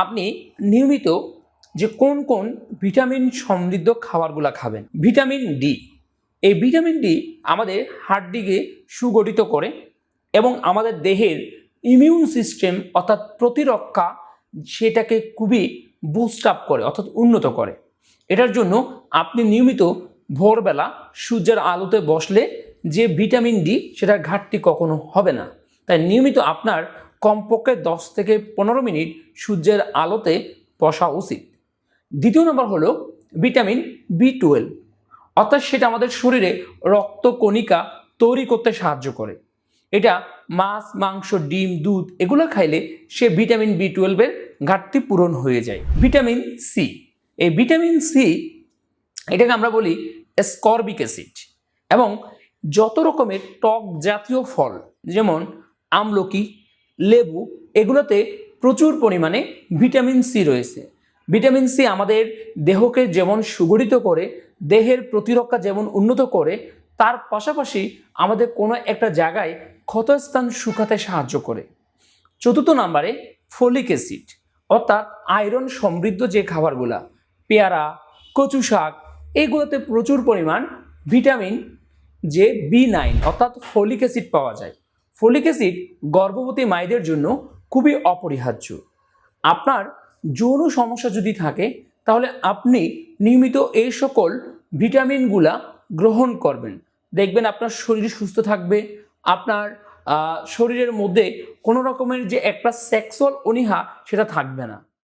আপনি নিয়মিত যে কোন কোন ভিটামিন সমৃদ্ধ খাবারগুলো খাবেন। ভিটামিন ডি, এই ভিটামিন ডি আমাদের হাড়টিকে সুগঠিত করে এবং আমাদের দেহের ইমিউন সিস্টেম অর্থাৎ প্রতিরক্ষা সেটাকে খুবই বুস্ট আপ করে অর্থাৎ উন্নত করে। এটার জন্য আপনি নিয়মিত ভোরবেলা সূর্যের আলোতে বসলে যে ভিটামিন ডি সেটার ঘাটতি কখনো হবে না। তাই নিয়মিত আপনার কমপক্ষে 10 থেকে 15 মিনিট সূর্যের আলোতে বসা উচিত। দ্বিতীয় নম্বর হলো ভিটামিন বি12, অর্থাৎ সেটা আমাদের শরীরে রক্তকণিকা তৈরি করতে সাহায্য করে। এটা মাছ, মাংস, ডিম, দুধ এগুলো খাইলে সে ভিটামিন বি12-এর ঘাটতি পূরণ হয়ে যায়। ভিটামিন সি, এই ভিটামিন সি এটাকে আমরা বলি স্করবিক অ্যাসিড, এবং যত রকমের টক জাতীয় ফল যেমন আমলকি, লেবু এগুলোতে প্রচুর পরিমাণে ভিটামিন সি রয়েছে। ভিটামিন সি আমাদের দেহকে যেমন সুগঠিত করে, দেহের প্রতিরক্ষা যেমন উন্নত করে, তার পাশাপাশি আমাদের কোনো একটা জায়গায় ক্ষতস্থান শুকাতে সাহায্য করে। চতুর্থ নম্বরে ফলিক অ্যাসিড, অর্থাৎ আয়রন সমৃদ্ধ যে খাবারগুলা, পেয়ারা, কচু শাক এইগুলোতে প্রচুর পরিমাণ ভিটামিন যে বি9 অর্থাৎ ফলিক অ্যাসিড পাওয়া যায়। ফলিক অ্যাসিড গর্ভবতী মায়েদের জন্য খুবই অপরিহার্য। আপনার যৌন সমস্যা যদি থাকে তাহলে আপনি নিয়মিত এই সকল ভিটামিনগুলা গ্রহণ করবেন, দেখবেন আপনার শরীর সুস্থ থাকবে, আপনার শরীরের মধ্যে কোনো রকমের যে একটা সেক্সুয়াল অনীহা সেটা থাকবে না।